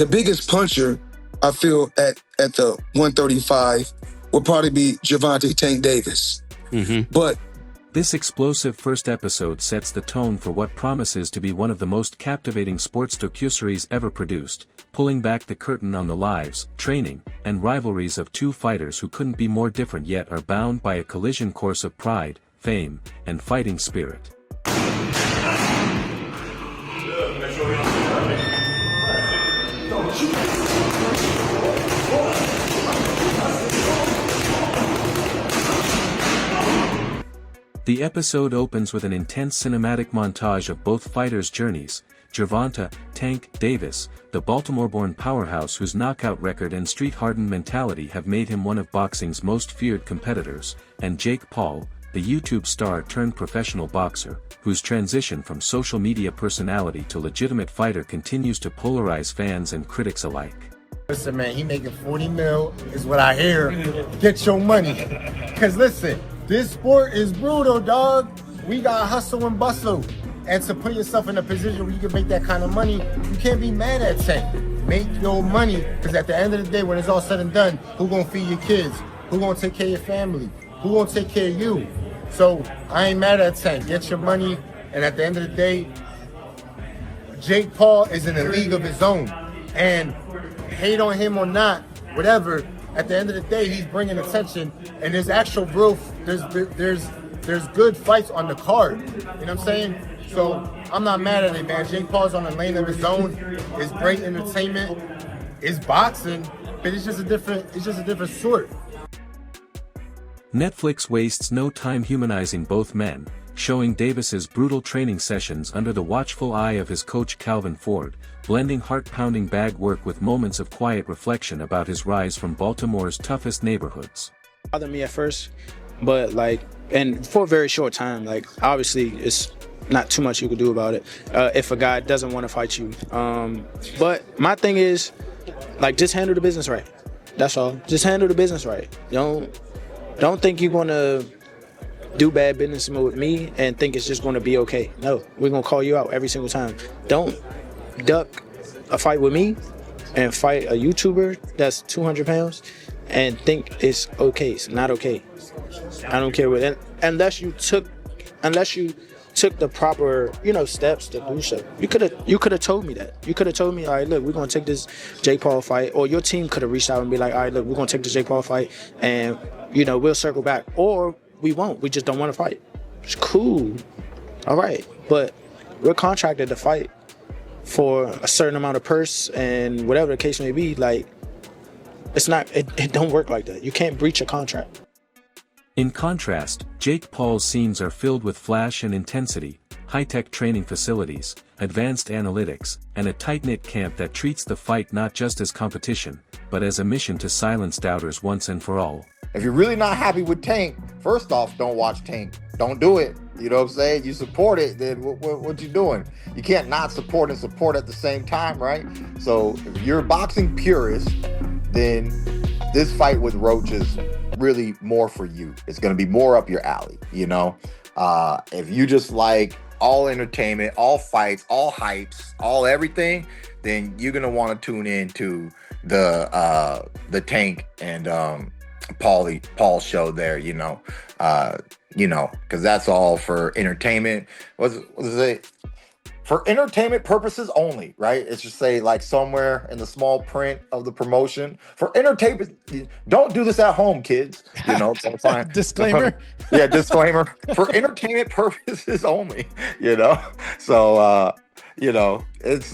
The biggest puncher, I feel, at the 135 will probably be Gervonta Tank Davis. But this explosive first episode sets the tone for what promises to be one of the most captivating sports documentaries ever produced, pulling back the curtain on the lives, training, and rivalries of two fighters who couldn't be more different yet are bound by a collision course of pride, fame, and fighting spirit. The episode opens with an intense cinematic montage of both fighters' journeys. Gervonta, Tank Davis, the Baltimore-born powerhouse whose knockout record and street-hardened mentality have made him one of boxing's most feared competitors, and Jake Paul, the YouTube star turned professional boxer, whose transition from social media personality to legitimate fighter continues to polarize fans and critics alike. Listen, man, he making 40 mil is what I hear. Get your money. Because listen, this sport is brutal, dog. We got hustle and bustle. And to put yourself in a position where you can make that kind of money, you can't be mad at Tank. Make your money, because at the end of the day, when it's all said and done, who gonna feed your kids? Who gonna take care of your family? Who gonna take care of you? So I ain't mad at Tank. Get your money, and at the end of the day, Jake Paul is in a league of his own. And hate on him or not, whatever, at the end of the day, he's bringing attention, and there's actual real, there's good fights on the card. You know what I'm saying? So I'm not mad at it, man. Jake Paul's on a lane of his own. It's great entertainment. It's boxing, but it's just a different sort. Netflix wastes no time humanizing both men, showing Davis's brutal training sessions under the watchful eye of his coach Calvin Ford, blending heart-pounding bag work with moments of quiet reflection about his rise from Baltimore's toughest neighborhoods. Bothered me at first, but and for a very short time, obviously it's not too much you can do about it if a guy doesn't want to fight you. But my thing is, just handle the business right. That's all. Just handle the business right. Don't think you're gonna do bad business with me and think it's just gonna be okay. No, we're gonna call you out every single time. Don't duck a fight with me and fight a YouTuber that's 200 pounds and think it's okay. It's not okay. I don't care what, unless you took the proper, steps to do so. You could have told me that. You could have told me, all right, look, we're gonna take this Jake Paul fight, or your team could have reached out and be like, all right, look, we're gonna take this Jake Paul fight, and we'll circle back, or we won't. We just don't want to fight. It's cool, all right, but we're contracted to fight for a certain amount of purse and whatever the case may be. It's not. It don't work like that. You can't breach a contract. In contrast, Jake Paul's scenes are filled with flash and intensity, high-tech training facilities, advanced analytics, and a tight-knit camp that treats the fight not just as competition, but as a mission to silence doubters once and for all. If you're really not happy with Tank, first off, don't watch Tank. Don't do it. You know what I'm saying? You support it, then what you doing? You can't not support and support at the same time, right? So if you're a boxing purist, then this fight with Roach is really more for you. It's going to be more up your alley, If you just like all entertainment, all fights, all hypes, all everything, then you're going to want to tune in to the Tank and Paul show there, because that's all for entertainment. What does it say? For entertainment purposes only, right? It's just say somewhere in the small print of the promotion. For entertainment, don't do this at home, kids. So fine. Disclaimer. Yeah, disclaimer. For entertainment purposes only, So, it's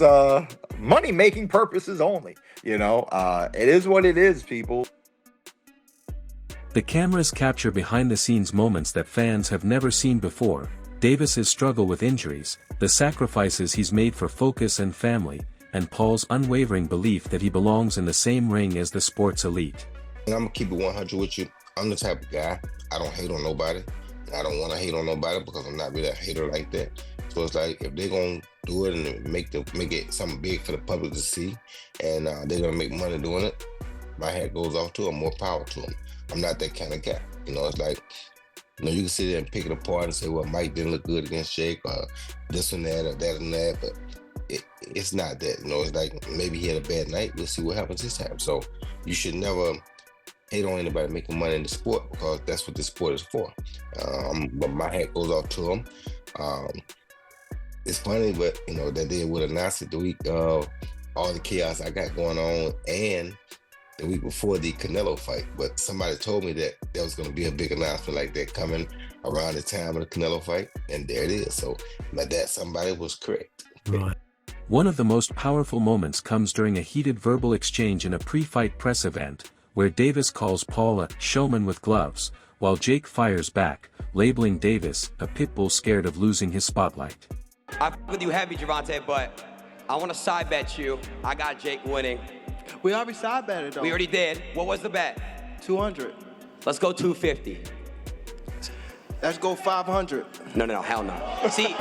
money-making purposes only, It is what it is, people. The cameras capture behind-the-scenes moments that fans have never seen before. Davis's struggle with injuries, the sacrifices he's made for focus and family, and Paul's unwavering belief that he belongs in the same ring as the sport's elite. I'm gonna keep it 100 with you. I'm the type of guy, I don't hate on nobody. I don't want to hate on nobody because I'm not really a hater like that. So it's if they're gonna do it and make it something big for the public to see, and they're gonna make money doing it, my hat goes off to them. More power to them. I'm not that kind of guy. It's you can sit there and pick it apart and say, well, Mike didn't look good against Jake, or this and that, or that and that. But it's not that. It's like maybe he had a bad night. We'll see what happens this time. So you should never hate on anybody making money in the sport, because that's what the sport is for. But my hat goes off to him. It's funny, but that they would announce it the week of all the chaos I got going on, and the week before the Canelo fight. But somebody told me that there was going to be a big announcement like that coming around the time of the Canelo fight, and there it is. So that somebody was correct. Right. One of the most powerful moments comes during a heated verbal exchange in a pre-fight press event, where Davis calls Paul a showman with gloves, while Jake fires back, labeling Davis a pit bull scared of losing his spotlight. I fuck with you heavy, Gervonta, but I want to side bet you. I got Jake winning. We already side betted, though. We already did. What was the bet? 200. Let's go 250. Let's go 500. No, hell no. See,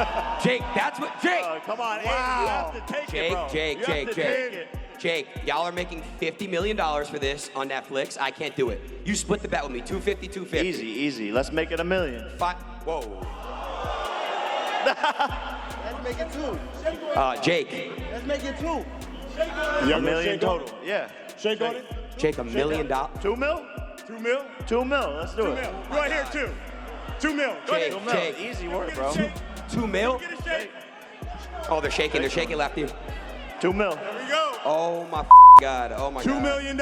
Jake, that's what, Jake. Come on, wow. You have to take it, bro. Jake, y'all are making $50 million for this on Netflix. I can't do it. You split the bet with me, 250, 250. Easy. Let's make it $1 million. Whoa. Let's make it 2. Jake. Let's make it 2. $1 million total. Yeah. Shake on it. Jake, $1 million. 2 mil? 2 mil? 2 mil. Let's do 2 it. mil. Right here, 2. 2 mil. Jake, 2 mil. Easy work, bro. 2 mil? Oh, they're shaking. They're shaking, Lefty. 2 mil. There we go. Oh my God. Oh my God. $2 million.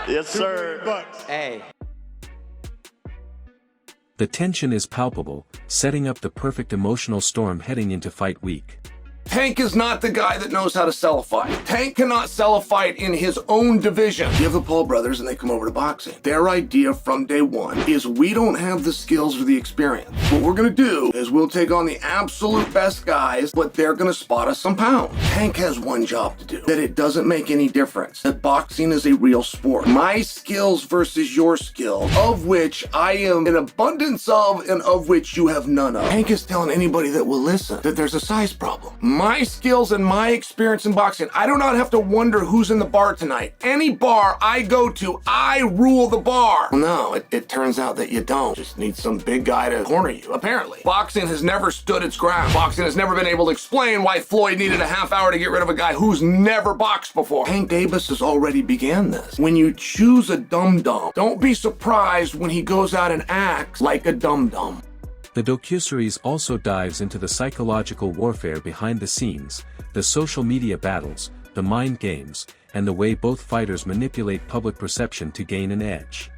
Yes, sir. $2 million. Hey. The tension is palpable, setting up the perfect emotional storm heading into fight week. Tank is not the guy that knows how to sell a fight. Tank cannot sell a fight in his own division. You have the Paul brothers and they come over to boxing. Their idea from day one is we don't have the skills or the experience. What we're gonna do is we'll take on the absolute best guys, but they're gonna spot us some pounds. Tank has one job to do, that it doesn't make any difference, that boxing is a real sport. My skills versus your skill, of which I am an abundance of and of which you have none of. Tank is telling anybody that will listen that there's a size problem. My skills and my experience in boxing, I do not have to wonder who's in the bar tonight. Any bar I go to, I rule the bar. Well, no, it turns out that you don't. Just need some big guy to corner you, apparently. Boxing has never stood its ground. Boxing has never been able to explain why Floyd needed a half hour to get rid of a guy who's never boxed before. Hank Davis has already began this. When you choose a dum-dum, don't be surprised when he goes out and acts like a dum-dum. The docuseries also dives into the psychological warfare behind the scenes, the social media battles, the mind games, and the way both fighters manipulate public perception to gain an edge.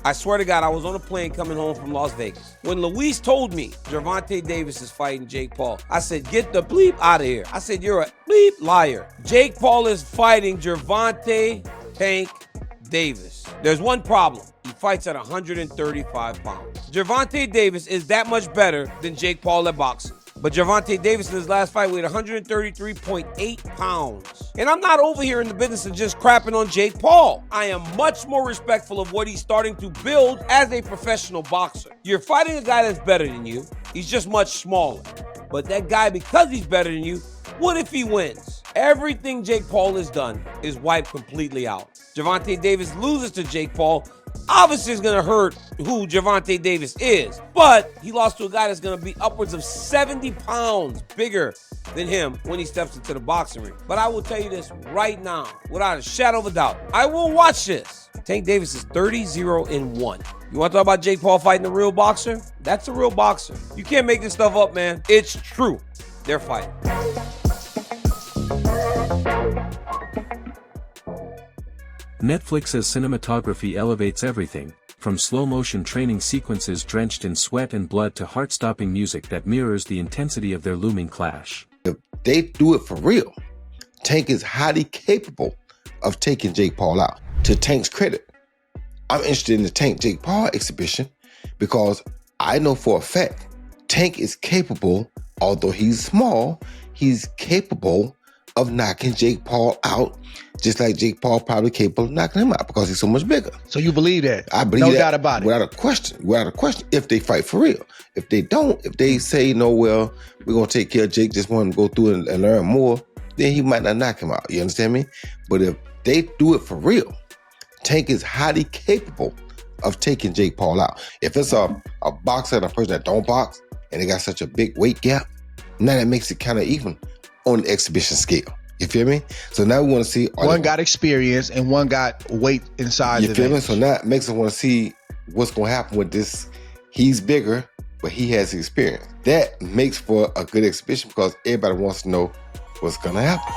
I swear to God, I was on a plane coming home from Las Vegas. When Luis told me Gervonta Davis is fighting Jake Paul, I said, get the bleep out of here. I said, you're a bleep liar. Jake Paul is fighting Gervonta Tank Davis. There's one problem. He fights at 135 pounds. Gervonta Davis is that much better than Jake Paul at boxing. But Gervonta Davis in his last fight weighed 133.8 pounds. And I'm not over here in the business of just crapping on Jake Paul. I am much more respectful of what he's starting to build as a professional boxer. You're fighting a guy that's better than you. He's just much smaller. But that guy, because he's better than you, what if he wins? Everything Jake Paul has done is wiped completely out. Gervonta Davis loses to Jake Paul. Obviously, it's going to hurt who Gervonta Davis is. But he lost to a guy that's going to be upwards of 70 pounds bigger than him when he steps into the boxing ring. But I will tell you this right now, without a shadow of a doubt. I will watch this. Tank Davis is 30-0-1. You want to talk about Jake Paul fighting a real boxer? That's a real boxer. You can't make this stuff up, man. It's true. They're fighting. Netflix's cinematography elevates everything, from slow-motion training sequences drenched in sweat and blood to heart-stopping music that mirrors the intensity of their looming clash. If they do it for real, Tank is highly capable of taking Jake Paul out. To Tank's credit, I'm interested in the Tank Jake Paul exhibition because I know for a fact Tank is capable, although he's small, he's capable of knocking Jake Paul out, just like Jake Paul probably capable of knocking him out because he's so much bigger. So you believe that? I believe no that doubt about it. Without a question, if they fight for real. If they don't, if they say, no, well, we're going to take care of Jake, just want to go through and learn more, then he might not knock him out. You understand me? But if they do it for real, Tank is highly capable of taking Jake Paul out. If it's a boxer and a person that don't box, and they got such a big weight gap, Now that makes it kind of even on the exhibition scale. You feel me? So now we want to see one got experience and one got weight and size. You feel me? So now it makes us want to see what's going to happen with this. He's bigger, but he has experience. That makes for a good exhibition because everybody wants to know what's going to happen.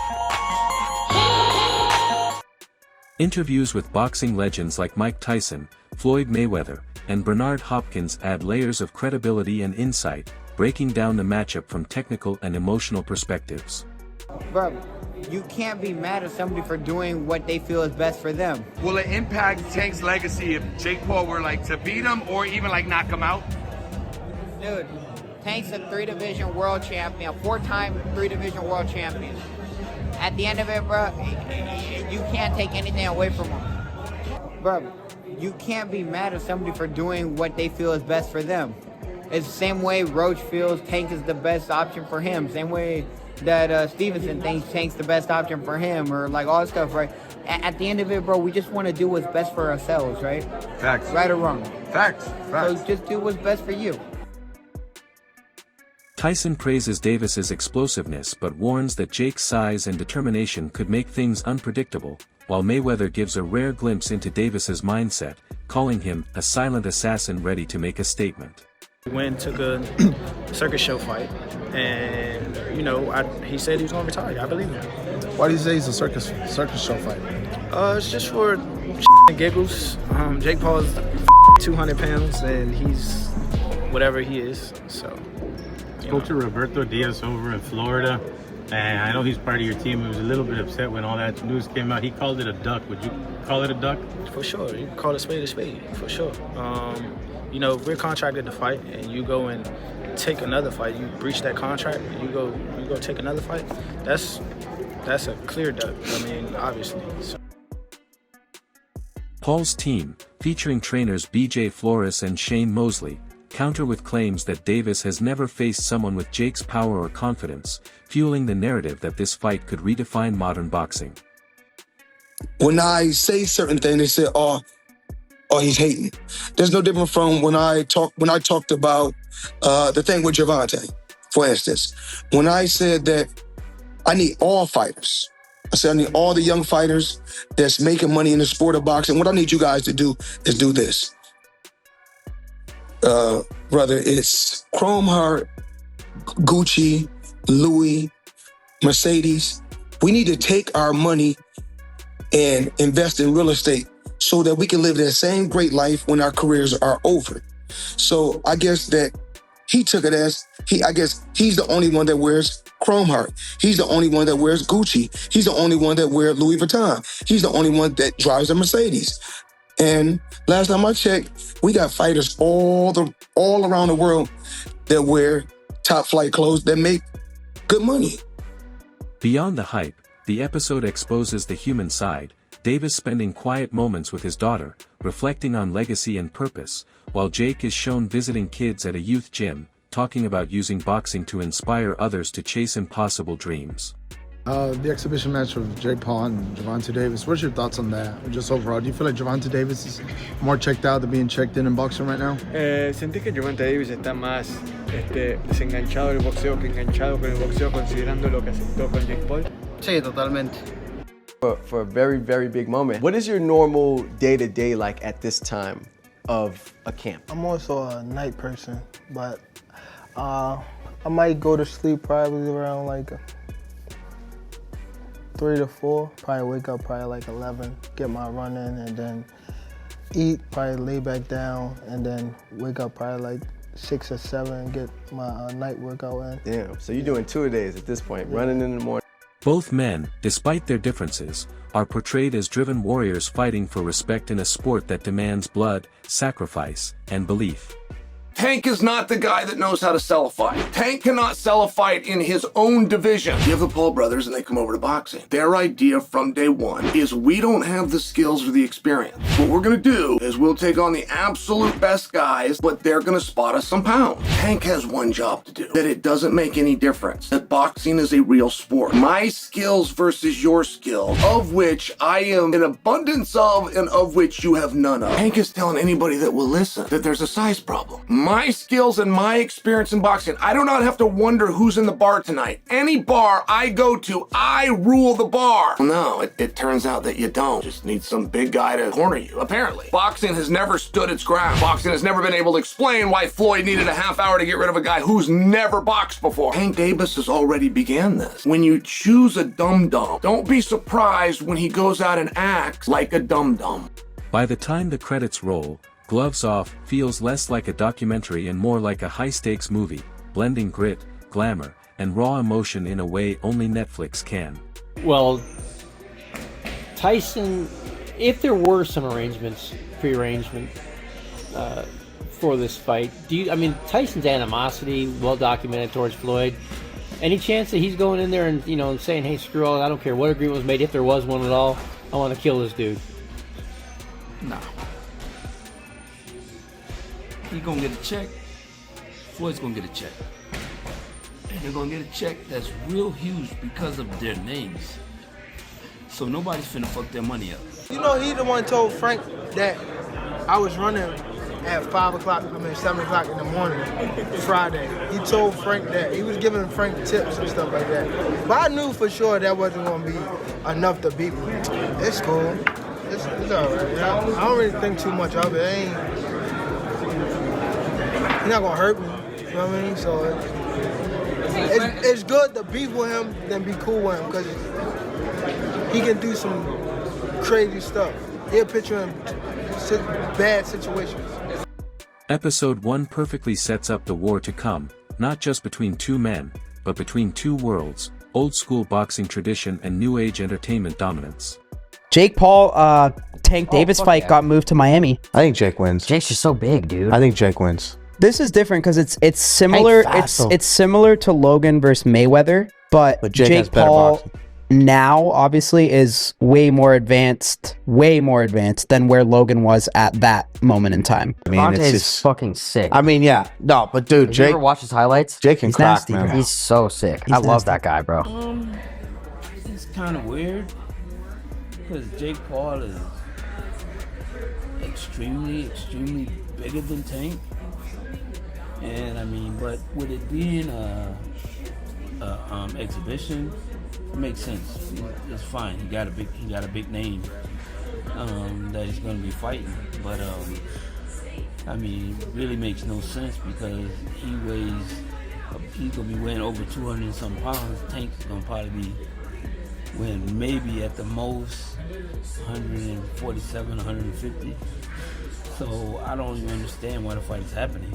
Interviews with boxing legends like Mike Tyson, Floyd Mayweather, and Bernard Hopkins add layers of credibility and insight, breaking down the matchup from technical and emotional perspectives. Bro, you can't be mad at somebody for doing what they feel is best for them. Will it impact Tank's legacy if Jake Paul were like to beat him or even like knock him out? Dude, Tank's a 3-division world champion, 4-time 3-division world champion. At the end of it, bro, you can't take anything away from him. Bro, you can't be mad at somebody for doing what they feel is best for them. It's the same way Roach feels Tank is the best option for him. Same way that Stevenson thinks Tank's the best option for him, or like all that stuff, right? At the end of it, bro, we just want to do what's best for ourselves, right? Facts. Right or wrong? Facts. So just do what's best for you. Tyson praises Davis's explosiveness but warns that Jake's size and determination could make things unpredictable, while Mayweather gives a rare glimpse into Davis's mindset, calling him a silent assassin ready to make a statement. Wynn took a circus show fight, and he said he was going to retire. I believe him. Why do you say he's a circus show fight? It's just for giggles. Jake Paul's 200 pounds, and he's whatever he is. So. Spoke to Roberto Diaz over in Florida, and I know he's part of your team. He was a little bit upset when all that news came out. He called it a duck. Would you call it a duck? For sure. You can call it a spade, for sure. If we're contracted to fight and you go and take another fight, you breach that contract, you go take another fight, that's a clear duck. I mean, obviously. So. Paul's team, featuring trainers BJ Flores and Shane Mosley, counter with claims that Davis has never faced someone with Jake's power or confidence, fueling the narrative that this fight could redefine modern boxing. When I say certain things, they say, oh, he's hating. There's no different from when I talked about the thing with Gervonta, for instance. When I said that I need all fighters. I said I need all the young fighters that's making money in the sport of boxing. What I need you guys to do is do this. Whether it's Chrome Heart, Gucci, Louis, Mercedes, we need to take our money and invest in real estate so that we can live that same great life when our careers are over. So I guess that he took it as, I guess he's the only one that wears Chrome Heart. He's the only one that wears Gucci. He's the only one that wears Louis Vuitton. He's the only one that drives a Mercedes. And last time I checked, we got fighters all around the world that wear top flight clothes that make good money. Beyond the hype, the episode exposes the human side, Davis spending quiet moments with his daughter, reflecting on legacy and purpose, while Jake is shown visiting kids at a youth gym, talking about using boxing to inspire others to chase impossible dreams. The exhibition match with Jake Paul and Gervonta Davis, what's your thoughts on that? Just overall, do you feel like Gervonta Davis is more checked out than being checked in boxing right now? Sentí que Gervonta Davis está más desenganchado del boxeo que enganchado con el boxeo, considerando lo que aceptó con Jake Paul. Sí, totalmente. For a very, very big moment. What is your normal day-to-day like at this time of a camp? I'm also a night person, but I might go to sleep probably around like 3 to 4, probably wake up probably like 11, get my run in, and then eat, probably lay back down, and then wake up probably like 6 or 7, get my night workout in. Damn, so you're doing 2-a-days at this point, running in the morning. Both men, despite their differences, are portrayed as driven warriors fighting for respect in a sport that demands blood, sacrifice, and belief. Tank is not the guy that knows how to sell a fight. Tank cannot sell a fight in his own division. You have the Paul brothers and they come over to boxing. Their idea from day one is we don't have the skills or the experience. What we're gonna do is we'll take on the absolute best guys, but they're gonna spot us some pounds. Tank has one job to do, that it doesn't make any difference, that boxing is a real sport. My skills versus your skill, of which I am an abundance of and of which you have none of. Tank is telling anybody that will listen that there's a size problem. my skills and my experience in boxing, I do not have to wonder who's in the bar tonight. Any bar I go to, I rule the bar. No, it turns out that you don't. Just need some big guy to corner you, apparently. Boxing has never stood its ground. Boxing has never been able to explain why Floyd needed a half hour to get rid of a guy who's never boxed before. Tank Davis has already began this. When you choose a dum-dum, don't be surprised when he goes out and acts like a dum-dum. By the time the credits roll, Gloves Off feels less like a documentary and more like a high-stakes movie, blending grit, glamour, and raw emotion in a way only Netflix can. Well, Tyson, if there were some pre-arrangement for this fight, Tyson's animosity, well documented towards Floyd, any chance that he's going in there and, and saying, hey, screw all, I don't care what agreement was made, if there was one at all, I want to kill this dude? Nah. He gonna get a check. Floyd's gonna get a check. And they're gonna get a check that's real huge because of their names. So nobody's finna fuck their money up. He the one told Frank that I was running at 7 o'clock in the morning, Friday. He told Frank that. He was giving Frank tips and stuff like that. But I knew for sure that wasn't gonna be enough to beat me. It's cool. It's all right. I don't really think too much of it. He's not gonna hurt me. You know what I mean? So it's good to beef with him than be cool with him because he can do some crazy stuff. He'll put you in bad situations. Episode 1 perfectly sets up the war to come, not just between two men, but between two worlds, old school boxing tradition and new age entertainment dominance. Jake Paul, Tank Davis fight got moved to Miami. I think Jake wins. Jake's just so big, dude. I think Jake wins. This is different because it's similar. It's similar to Logan versus Mayweather, but Jake Paul now obviously is way more advanced than where Logan was at that moment in time. I mean, it's just fucking sick. I mean, yeah, no, but dude, Did Jake. you ever watch his highlights? Jake can crack, man. He's so sick. I love that guy, bro. It's kind of weird because Jake Paul is extremely bigger than Tank. And but with it being a exhibition, it makes sense. It's fine. He got a big name that he's going to be fighting. But it really makes no sense because he's going to be weighing over 200 and some pounds. Tank's going to probably be weighing maybe at the most 147, 150. So I don't even understand why the fight is happening.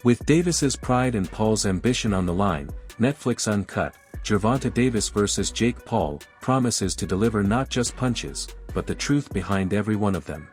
With Davis's pride and Paul's ambition on the line, Netflix Uncut, Gervonta Davis vs. Jake Paul, promises to deliver not just punches, but the truth behind every one of them.